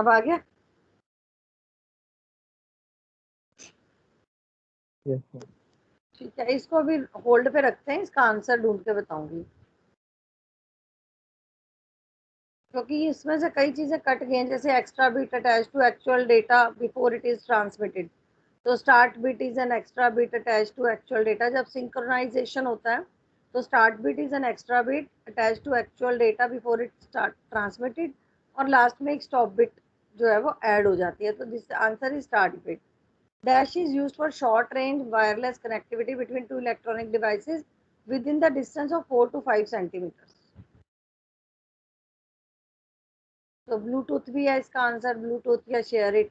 अब आ गया? Yes ma'am. ठीक है, इसको अभी होल्ड पे रखते हैं, इसका आंसर ढूंढ के बताऊंगी, क्योंकि इसमें से कई चीजें कट गई हैं, जैसे extra bit attach to actual data before it is transmitted. तो start bit is an extra bit attach to actual data. जब सिंक्रोनाइजेशन होता है तो start bit is an extra bit attach to actual data before it start transmitted, और last में एक stop bit जो है वो ऐड हो जाती है। तो this answer is start bit. Dash is used for short range wireless connectivity between two electronic devices with in the distance of 4 to 5 centimetre. तो ब्लूटूथ भी है इसका आंसर, ब्लूटूथ या शेयर इट।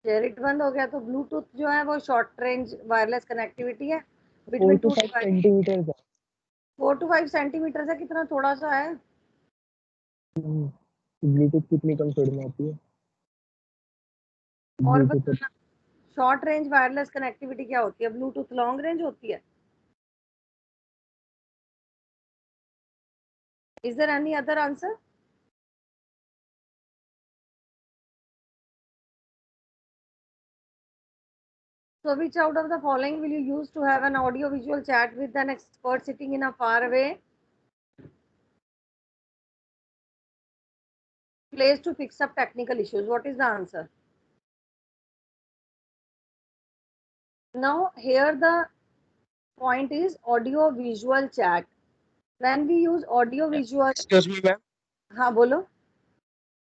शेयर इट बंद हो गया, तो Bluetooth जो है वो शॉर्ट रेंज वायरलेस कनेक्टिविटी है 4 between to to 5 device. Centimetre का। 4 to 5 सेंटीमीटर से कितना थोड़ा सा है। ब्लूटूथ कितनी कम छोड़ में आती है? और ब्लूटूथ बताना, शॉर्ट रेंज वायरलेस कनेक्टिविटी क्या होती है? ब्लूटूथ लॉन्ग रेंज होती है। Is there any other answer? So which out of the following will you use to have an audio visual chat with an expert sitting in a far away place to fix up technical issues? What is the answer? Now here the point is audio visual chat. When we use audio visual, excuse me ma'am. हाँ बोलो।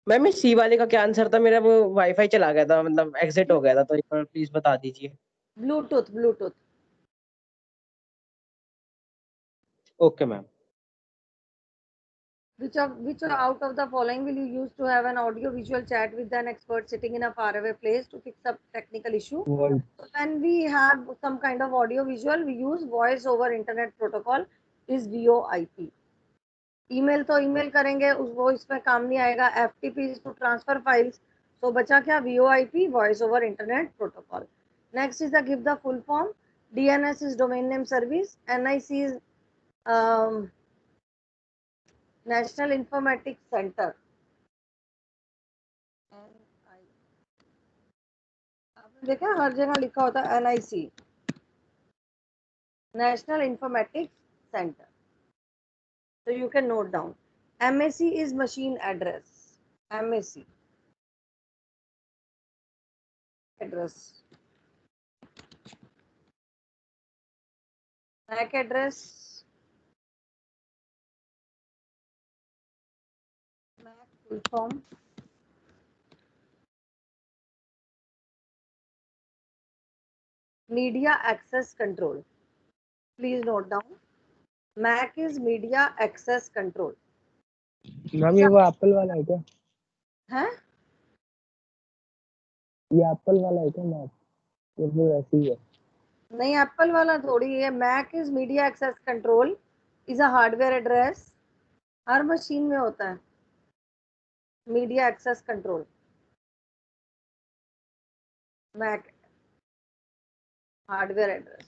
Ma'am इस सी वाले का क्या answer था? मेरा वो wifi चला गया था, मतलब एग्जिट हो गया था, तो एक बार प्लीज बता दीजिए। Bluetooth, Bluetooth. Okay ma'am. Which out of the following will you use to have an audio visual chat with an expert sitting in a faraway place to fix up technical issue? Voice. So when we have some kind of audio visual, we use voice over internet protocol is VoIP. Email तो email करेंगे वो इसमें काम नहीं आएगा। FTP is to transfer files. So बचा क्या? VoIP, voice over internet protocol. Next is the give the full form. DNS is domain name service. NIC is national informatics centre. आपने देखा हर जगह लिखा होता है NIC, नेशनल इंफॉर्मेटिक्स सेंटर। तो you can note down. MAC is machine address. MAC address, MAC address, MAC full form media access control. Please note down, MAC is media access control. Ma'am ये वो Apple वाला है क्या? है ये Apple वाला है क्या मैम? ये भी वैसे ही है। नहीं, एप्पल वाला थोड़ी है। MAC is media access control is a hardware address, हर मशीन में होता है media access control. MAC hardware address.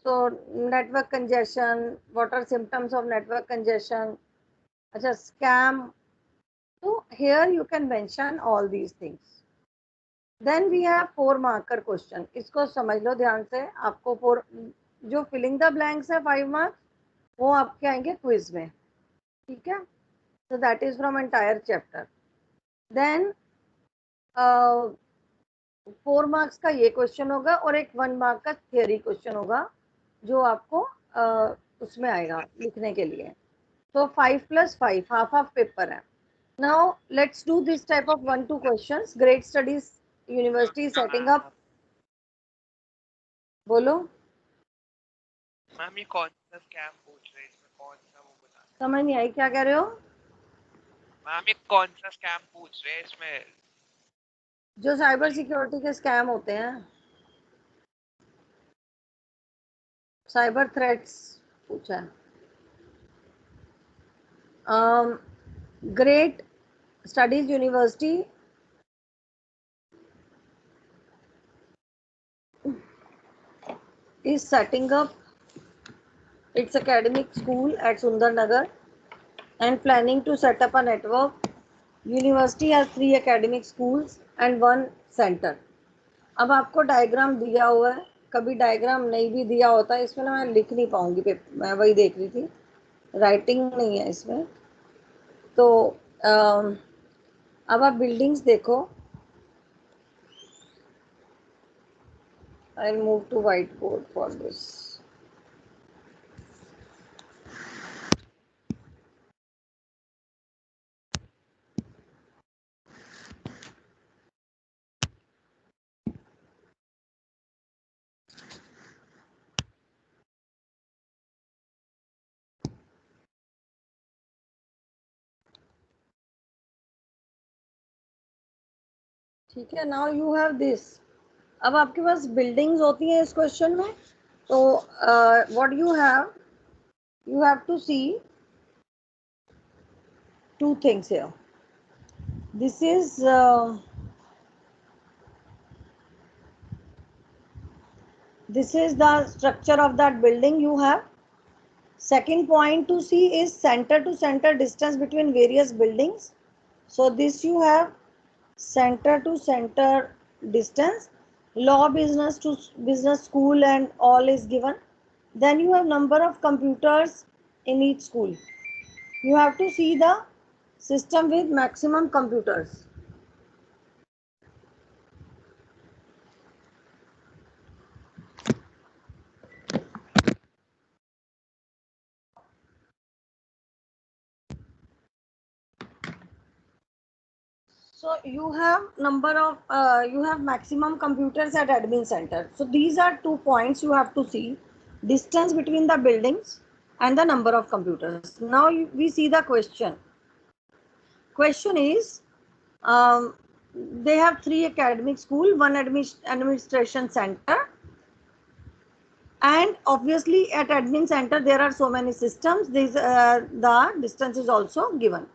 So network congestion, what are symptoms of network congestion? अच्छा, स्कैम। तो here you can mention all these things. Then we have 4 marker question. इसको समझ लो ध्यान से। आपको 4 जो फिलिंग द ब्लैंक्स है 5 marks, वो आपके आएंगे क्विज में, ठीक है? So that is from entire chapter. Then 4 marks का ये क्वेश्चन होगा और एक 1 मार्क का थियरी क्वेश्चन होगा जो आपको उसमें आएगा लिखने के लिए। तो 5 + 5 हाफ हाफ पेपर है। Now let's do this type of 1-2 questions. Great studies university setting up. बोलो मैम, ये कौन सा स्कैम पूछ रहे हैं? इसमें कौन सा वो बता? समझ नहीं आई, क्या कह रहे हो? मैम ये कौन सा स्कैम पूछ रहे हैं इसमें? जो साइबर सिक्योरिटी के स्कैम होते हैं, साइबर थ्रेट्स पूछा है। Great studies university is setting up its academic school at Sundar Nagar and planning to set up a network. University has 3 academic schools and 1 center. अब आपको डायग्राम दिया हुआ है, कभी डायग्राम नहीं भी दिया होता है, इसमें ना मैं लिख नहीं पाऊंगी, मैं वही देख रही थी, राइटिंग नहीं है इसमें। तो अब आप बिल्डिंग्स देखो। I move to whiteboard for this. ठीक है, नाउ यू हैव दिस। अब आपके पास बिल्डिंग्स होती हैं इस क्वेश्चन में, तो what you have to see two things here. This is the structure of that building you have. Second point to see is center to center distance between various buildings. So this you have center to center distance. Law business to business school and all is given. Then you have number of computers in each school. You have to see the system with maximum computers. So you have number of you have maximum computers at admin center. So these are 2 points you have to see: distance between the buildings and the number of computers. Now we see the question. Question is, they have 3 academic school, 1 administration center, and obviously at admin center there are so many systems. The distance is also given.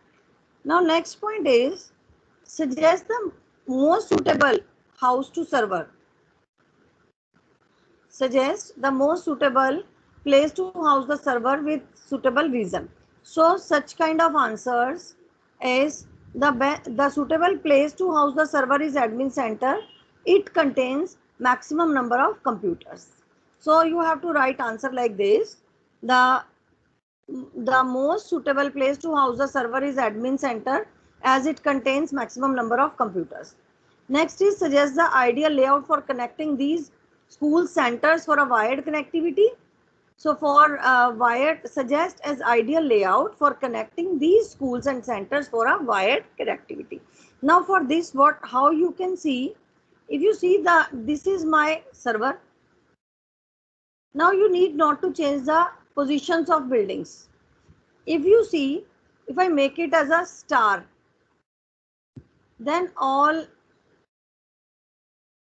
Now next point is, suggest the most suitable house to server. Suggest the most suitable place to house the server with suitable reason. So such kind of answers is the suitable place to house the server is admin center. It contains maximum number of computers. So you have to write answer like this. The most suitable place to house the server is admin center, as it contains maximum number of computers. Next is, suggest the ideal layout for connecting these school centers for a wired connectivity. So for wired, suggest as ideal layout for connecting these schools and centers for a wired connectivity. Now for this, how you can see, if you see this is my server. Now you need not to change the positions of buildings. If you see, if I make it as a star, then all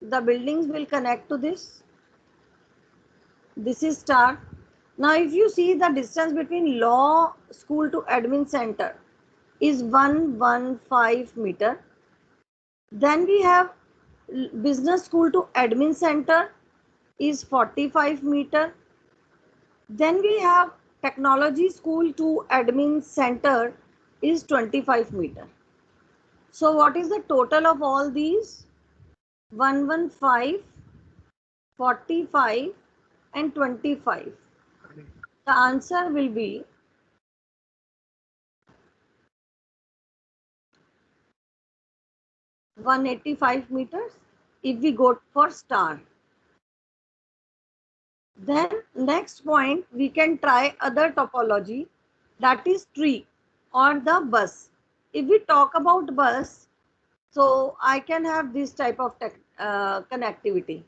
the buildings will connect to this. This is star. Now if you see, the distance between law school to admin center is 115 meter. Then we have business school to admin center is 45 meter. Then we have technology school to admin center is 25 meter. So what is the total of all these? 115, 45 and 25. The answer will be 185 meters if we go for star. Then next point, we can try other topology, that is tree or the bus. If we talk about bus, so I can have this type of connectivity.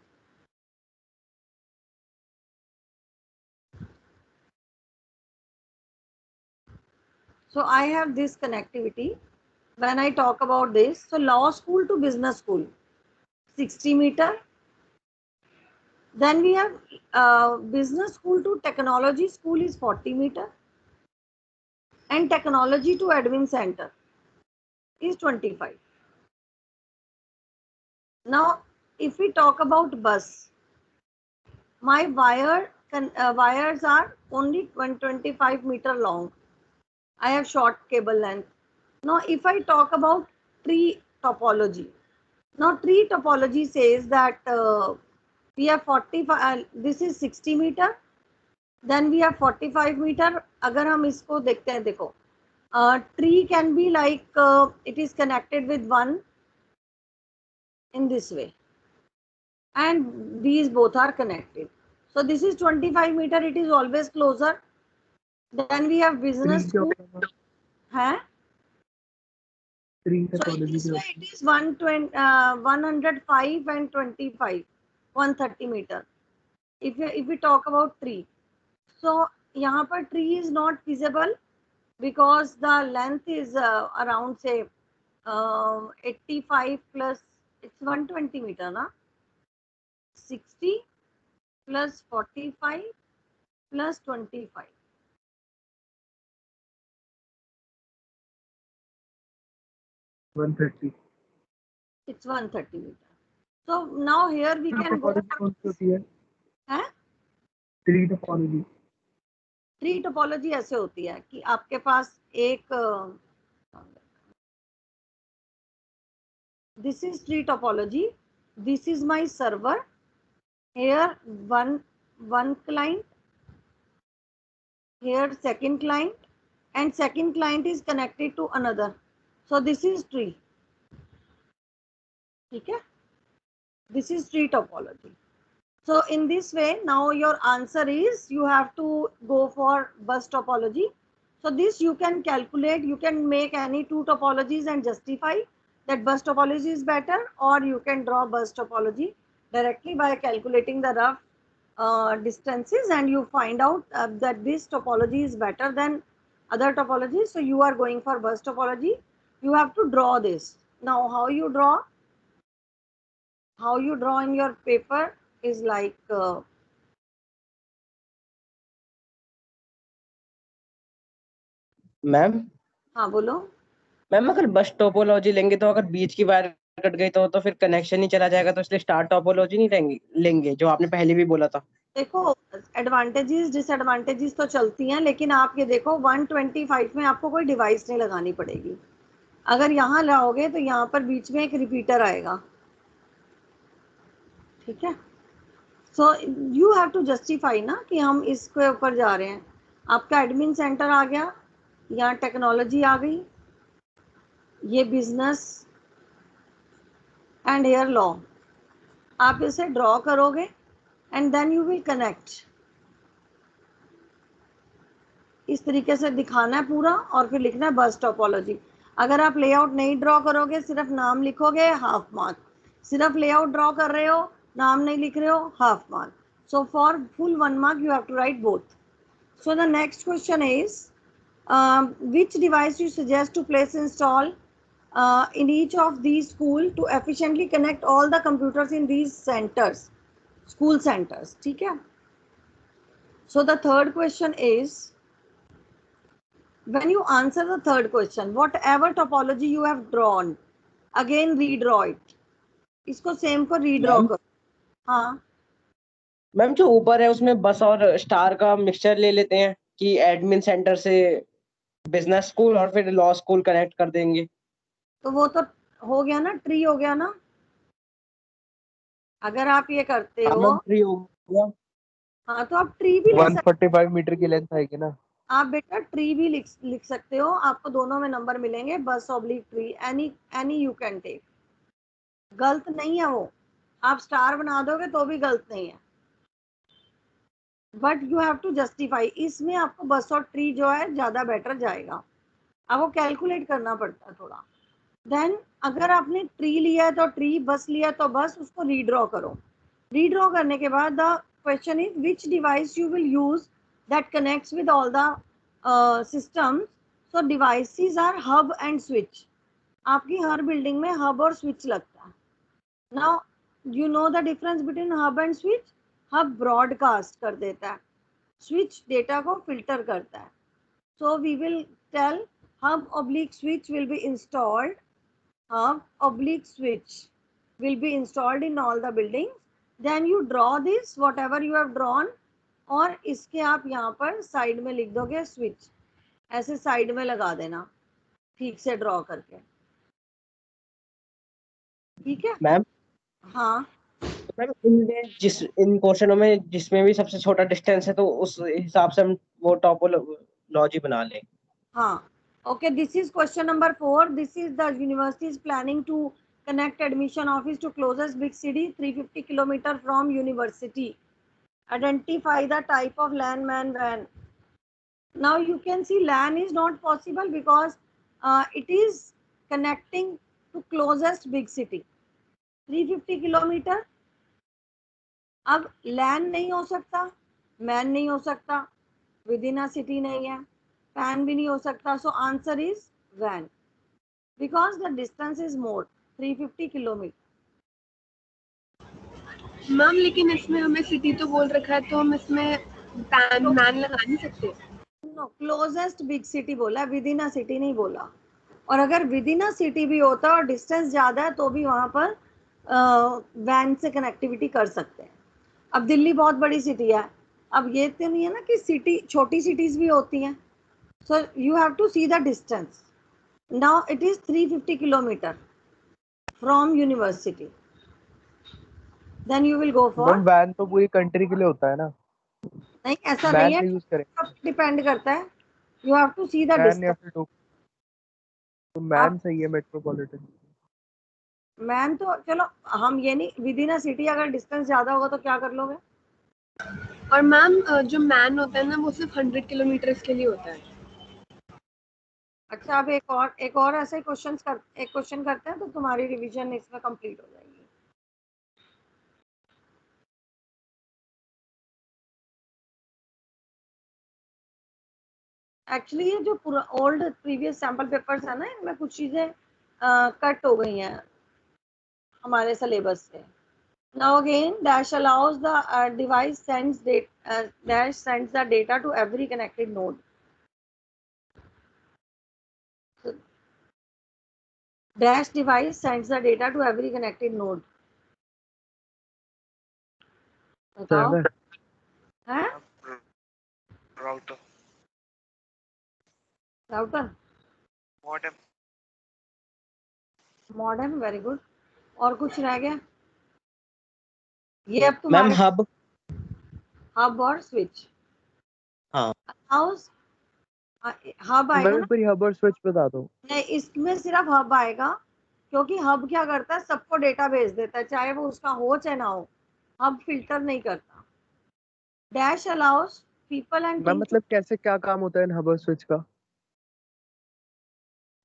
So I have this connectivity when I talk about this. So law school to business school, 60 meter. Then we have business school to technology school is 40 meter. And technology to admin center is 25. Now, if we talk about bus, my wires are only 125 meter long. I have short cable length. Now if I talk about tree topology, now tree topology says that we have 45, this is 60 meter, then we have 45 meter. अगर हम इसको देखते हैं, देखो tree can be like it is connected with one in this way, and these both are connected. So this is 25 meter, it is always closer. Then we have business school. है? So in this way it is 120, 105 and 25, 130 meter. If we talk about tree, so यहाँ पर tree is not feasible because the length is around say 85 plus, it's 120 meter na, 60 plus 45 plus 25. It's 130 meter. So now here we can go for tree topology ऐसे होती है कि आपके पास एक this is tree topology, this is my server, here one client, here second client, and second client is connected to another, so this is tree. ठीक है, this is tree topology. So in this way, now your answer is you have to go for bus topology. So this you can calculate, you can make any two topologies and justify that bus topology is better, or you can draw bus topology directly by calculating the rough distances, and you find out that this topology is better than other topologies. So you are going for bus topology. You have to draw this. Now how you draw in your paper is like ma'am हाँ बोलो। Ma'am अगर बस topology लेंगे तो अगर बीच की wire cut गई तो फिर कनेक्शन ही चला जाएगा, तो इसलिए स्टार टोपोलॉजी नहीं लेंगे जो आपने पहले भी बोला था। देखो एडवांटेजेस डिसएडवांटेजेस तो चलती हैं, लेकिन आप ये देखो 125 में आपको कोई डिवाइस नहीं लगानी पड़ेगी। अगर यहाँ लाओगे तो यहाँ पर बीच में एक रिपीटर आएगा, ठीक है। So you have to justify ना कि हम इसके ऊपर जा रहे हैं। आपका एडमिन सेंटर आ गया, यहाँ टेक्नोलॉजी आ गई, ये बिजनेस एंड हेयर लॉ। आप इसे ड्रॉ करोगे and then you will connect. इस तरीके से दिखाना है पूरा और फिर लिखना है बस टोपोलॉजी। अगर आप लेआउट नहीं ड्रॉ करोगे, सिर्फ नाम लिखोगे, हाफ मार्क। सिर्फ लेआउट ड्रॉ कर रहे हो, नाम नहीं लिख रहे हो, half mark. So for full 1 mark you have to write both. So the next question is which device you suggest to place install in each of these school to efficiently connect all the computers in these centers, school centers, ठीक है। So the third question is, when you answer the third question, whatever topology you have drawn, again redraw it. इसको same को redraw करो। हाँ ma'am जो ऊपर है उसमें बस और स्टार का मिक्सचर ले लेते हैं कि एडमिन सेंटर से बिजनेस स्कूल और फिर लॉ स्कूल कनेक्ट कर देंगे। तो वो तो हो गया ना, ट्री हो गया ना। अगर आप ये करते हो, ट्री हो गया। हाँ तो आप ट्री भी 145 मीटर की लेंथ आएगी ना। आप बेटा ट्री भी लिख सकते हो, आपको दोनों में नंबर मिलेंगे, बस oblique tree, any you can take. गलत नहीं है वो, आप स्टार बना दोगे तो भी गलत नहीं है, but you have to justify. इसमें आपको बस और ट्री जो है ज्यादा बेटर जाएगा। अब वो कैलकुलेट करना पड़ता है थोड़ा। देन अगर आपने ट्री लिया है तो ट्री, बस लिया तो बस, उसको रीड्रॉ करो। रीड्रॉ करने के बाद the question is which device you will use that connects with all the systems. So devices are hub and switch. आपकी हर बिल्डिंग में हब और स्विच लगता है। Now you know the difference between hub and switch. Hub broadcast कर देता है, switch data को filter करता है। So we will tell hub oblique switch will be installed. Hub oblique switch will be installed in all the buildings. Then you draw this whatever you have drawn, और इसके आप यहाँ पर side में लिख दोगे स्विच। ऐसे साइड में लगा देना ठीक से ड्रॉ करके, ठीक है। मैम हाँ मैम इन क्वेश्चनों में जिसमें भी सबसे छोटा डिस्टेंस है तो उस हिसाब से हम वो टोपोलॉजी बना लें। हाँ okay, this is question number 4. This is the university is planning to connect admission office to closest big city 350 kilometer from university. Identify the type of LAN man WAN. Now you can see LAN is not possible because it is connecting to closest big city 350 kilometer. अब LAN नहीं हो सकता, man नहीं हो सकता, with in a city नहीं है, pan भी नहीं हो सकता, so answer is when because the distance is more 350 kilometre. Ma'am लेकिन इसमें हमें सिटी तो बोल रखा है, तो हम इसमें पैन मैन लगा नहीं सकते। नो, क्लोजेस्ट बिग सिटी बोला, विद इन अ सिटी नहीं बोला। और अगर विद इन अ सिटी भी होता और डिस्टेंस ज़्यादा है तो भी वहाँ पर वैन से कनेक्टिविटी कर सकते हैं। अब दिल्ली बहुत बड़ी सिटी है, अब ये तो नहीं है ना कि सिटी छोटी सिटीज़ भी होती हैं, so you have to see the distance. Now it is 350 kilometre from university, then you will go for. Ma'am वैन तो पूरी कंट्री के लिए होता है ना, नहीं ऐसा वैन नहीं है, नहीं यूज करें। डिपेंड करता है, you have to see the वैन या डिस्टेंस। फिर तो मैन सही है मेट्रोपॉलिटन। मैम तो चलो हम ये नहीं, विद इन अ सिटी अगर डिस्टेंस ज्यादा होगा तो क्या कर लोगे। और मैम जो मैन होता है ना वो सिर्फ 100 किलोमीटर के लिए होता है। अच्छा अब एक और ऐसे क्वेश्चन करते हैं तो तुम्हारी रिवीजन इसमें कंप्लीट हो जाएगी। एक्चुअली ये जो पूरा ओल्ड प्रीवियस सैम्पल पेपर्स है ना, इनमें कुछ चीजें कट हो गई हैं हमारे सिलेबस से। Now again, dash allows the device dash sends the data to every connected node. So, dash device sends the data to every connected node. बताओ हैं? Router. Router, Modem. Modem, very good. और कुछ रह गया? ये अब ma'am तुम्हारे hub. Hub और स्विच। हाँ हाउस हब आएगा मैम ना? फिर हब और स्विच बता दो। नहीं, इसमें सिर्फ हब आएगा, क्योंकि हब क्या करता है, सबको डेटा भेज देता है, चाहे वो उसका हो चाहे ना हो। हब फिल्टर नहीं करता। Dash allows people and ma'am मतलब कैसे क्या काम होता है इन हब और स्विच का?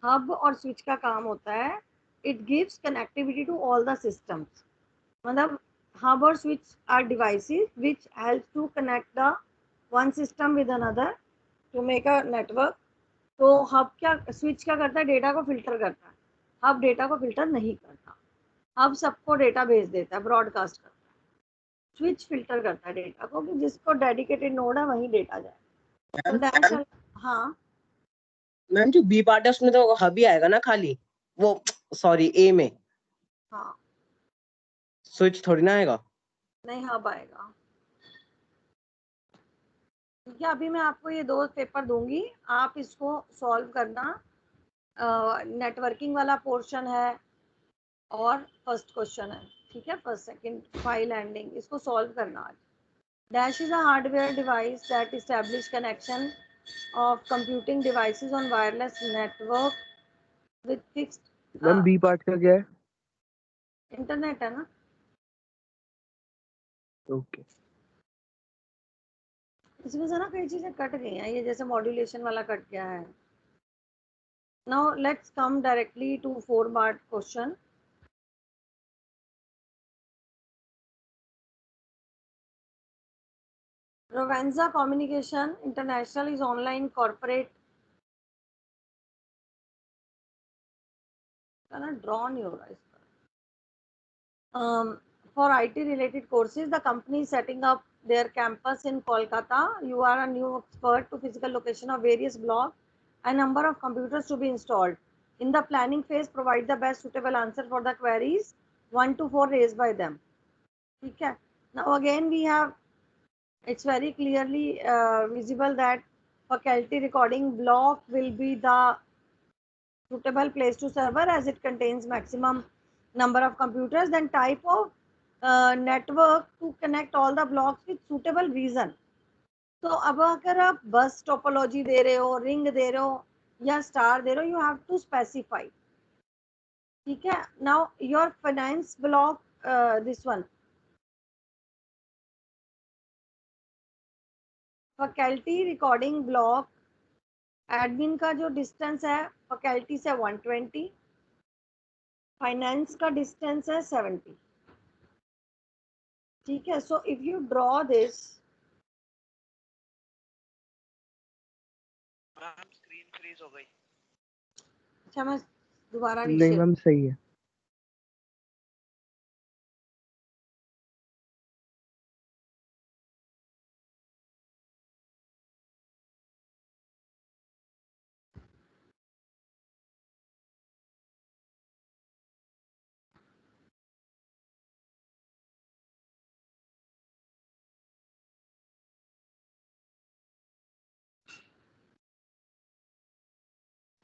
हब और स्विच का काम होता है, it gives connectivity to all the systems. मतलब हब और switch are devices which help to connect the one system with another to make a network. तो हब क्या, स्विच क्या करता है, डेटा को फिल्टर करता है। हब डेटा को फिल्टर नहीं करता, हब सबको डेटा भेज देता है, ब्रॉडकास्ट करता है। स्विच फिल्टर करता है डेटा को कि जिसको डेडिकेटेड नोड है वहीं डेटा जाए। तो डैश, हाँ मैम जो बी पार्ट है उसमें तो हब ही आएगा ना खाली, वो सॉरी ए में हाँ, स्विच थोड़ी ना आएगा। नहीं हब आएगा। ठीक है, अभी मैं आपको ये 2 पेपर दूंगी, आप इसको सॉल्व करना। नेटवर्किंग वाला पोर्शन है और फर्स्ट क्वेश्चन है, ठीक है, फर्स्ट सेकंड फाइल एंडिंग, इसको सॉल्व करना आज। Dash is a hardware device that establish connection of computing devices on wireless network with fixed. Ma'am B part का क्या है? इंटरनेट है ना। ओके इसमें से ना कई चीजें कट गई हैं, ये जैसे मॉड्यूलेशन वाला कट गया है। Now let's come directly to 4 part question. Rovanza Communication International is online corporate. Draw नहीं हो रहा इस पर। For IT related courses, the company is setting up their campus in Kolkata. You are a new expert to physical location of various blocks and number of computers to be installed. In the planning phase, provide the best suitable answer for the queries 1 to 4 raised by them. ठीक है. Now again we have, it's very clearly visible that faculty recording block will be the suitable place to server as it contains maximum number of computers. Then type of network to connect all the blocks with suitable reason. तो अब अगर आप बस topology दे रहे हो, ring दे रहे हो या स्टार दे रहे हो, यू हैव टू स्पेसिफाई. ठीक है. Now your finance block, this one faculty recording block, admin का जो डिस्टेंस है फैकल्टी से 120, फाइनेंस का डिस्टेंस है 70. ठीक है. So if you draw this, ma'am screen freeze हो गई. अच्छा मैं दोबारा नहीं रीशेयर. मैम सही है.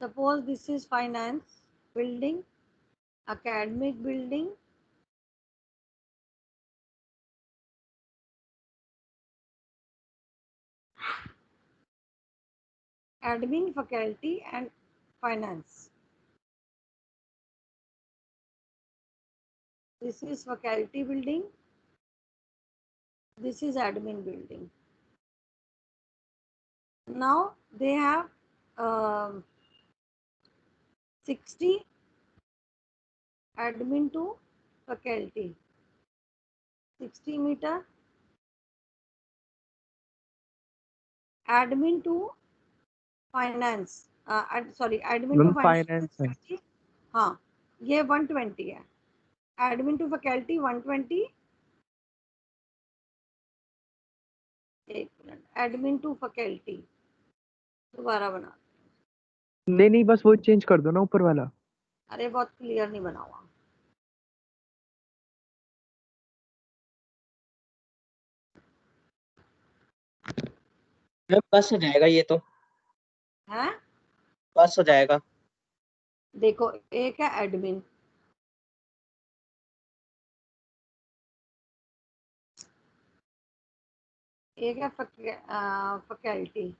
Suppose this is finance building, academic building, admin, faculty and finance. This is faculty building, this is admin building. Now they have 60 admin to faculty, 60 meter, admin to finance, sorry admin to मैम finance finance है. 60. हाँ ये 120 है. Admin to faculty 120. एक minute. Admin to faculty दोबारा बना. नहीं बस वो चेंज कर दो ना ऊपर वाला. अरे बहुत क्लियर नहीं बना हुआ. मैम बस हो जाएगा ये तो. है. बस हो जाएगा. देखो एक है एडमिन, एक है फैकल्टी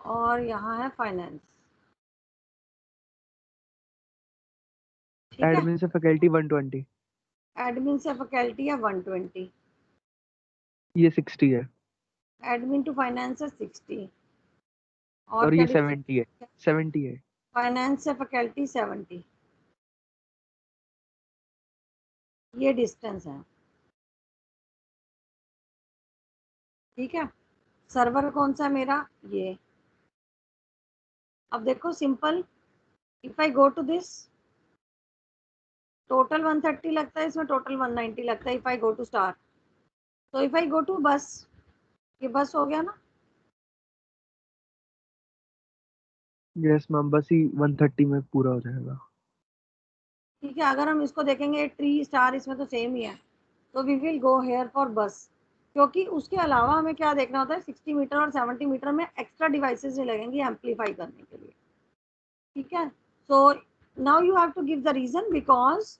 और यहाँ है फाइनेंस. ठीक है. एडमिन से फैकल्टी 120. एडमिन से फैकल्टी है 120, ये 60 है एडमिन टू फाइनेंस है 60 और ये 70 है. 70 है. फाइनेंस से फैकल्टी 70. ये डिस्टेंस है. ठीक है. सर्वर कौन सा मेरा, ये. अब देखो simple, if I go to this, total 130 लगता है इसमें, टोटल 190 लगता है. If I go to star, तो if I go to bus, ये बस हो गया ना. यस मैम बस ही 130 में पूरा हो जाएगा. ठीक है. अगर हम इसको देखेंगे ट्री स्टार, इसमें तो सेम ही है, तो we will go here for bus. क्योंकि उसके अलावा हमें क्या देखना होता है, 60 मीटर और 70 मीटर में एक्स्ट्रा डिवाइसेस नहीं लगेंगी एम्पलीफाई करने के लिए. ठीक है. So now you have to give the reason, because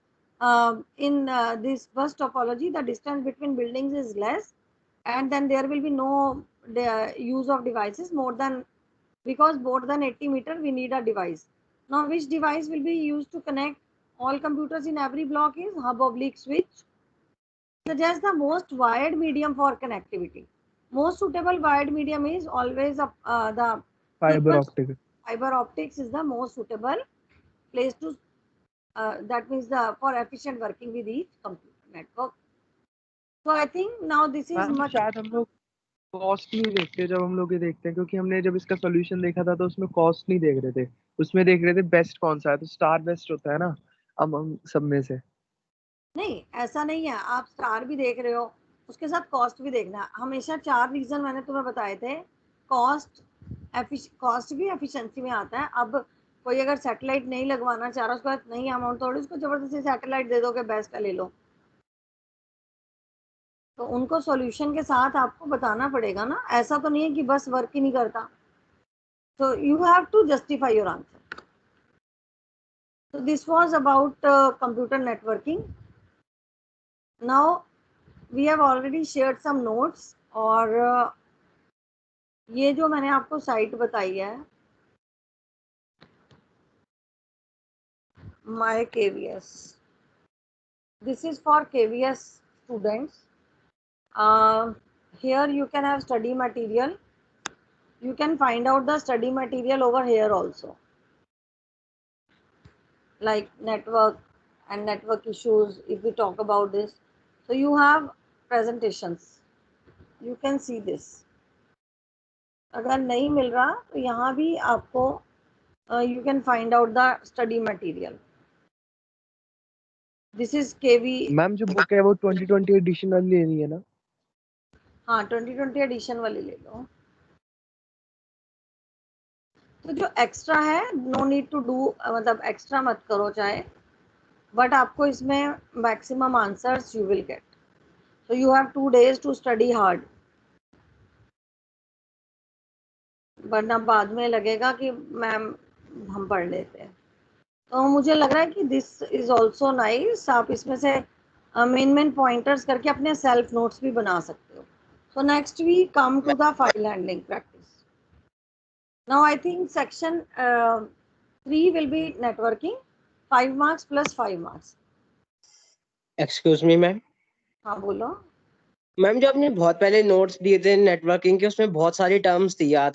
in this bus topology the distance between buildings is less, and then there will be no use of devices more than, because more than 80 meter we need a device. Now which device will be used to connect all computers in every block is hub oblique switch. Suggest the most wired medium for connectivity. Most suitable wired medium is always the fibre optic. fiber optics is the most suitable place to that means the for efficient working with each computer network. So I think now this is ma'am much. शायद हम लोग cost नहीं देखते जब हम लोग ये देखते हैं, क्योंकि हमने जब इसका सॉल्यूशन देखा था तो उसमें कॉस्ट नहीं देख रहे थे, उसमें देख रहे थे बेस्ट कौन सा है. तो स्टार बेस्ट होता है ना हम सब में से. नहीं ऐसा नहीं है, आप स्टार भी देख रहे हो, उसके साथ कॉस्ट भी देखना है. हमेशा 4 रीजन मैंने तुम्हें बताए थे. कॉस्ट भी एफिशिएंसी में आता है. अब कोई अगर सैटेलाइट नहीं लगवाना चाह रहा, उसको नहीं अमाउंट, थोड़ी उसको जबरदस्ती सैटेलाइट दे दो कि बेस्ट है ले लो. तो उनको सॉल्यूशन के साथ आपको बताना पड़ेगा ना, ऐसा तो नहीं है कि बस वर्क ही नहीं करता. So you have to justify your answer. So this was about computer networking. Now we have already shared some notes, और ये जो मैंने आपको साइट बताई है My KVS, this is for KVS students. Here you can have study material. You can find out the study material over here also, like network and network issues. If we talk about this, so you have presentations, you can see this. अगर नहीं मिल रहा तो यहाँ भी आपको you can find out the study material. This is KV. Ma'am जो book है वो 2020 एडिशन वाली लेनी है ना? हाँ 2020 एडिशन वाली ले लो. तो जो एक्स्ट्रा है नो नीड टू डू, मतलब एक्स्ट्रा मत करो चाहे, बट आपको इसमें maximum answers you will get. So you have 2 days to study hard, वरना बाद में लगेगा कि मैम हम पढ़ लेते हैं. तो मुझे लग रहा है कि दिस इज ऑल्सो नाइस. आप इसमें से मेन पॉइंटर्स करके अपने सेल्फ नोट्स भी बना सकते हो. So next we come to the file handling practice. Now I think section 3 will be networking, 5 marks plus 5 marks. Excuse me ma'am. हाँ बोलो. मैम जो आपने बहुत पहले नोट्स दिए थे नेटवर्किंग के, उसमें बहुत सारी टर्म्स थी याद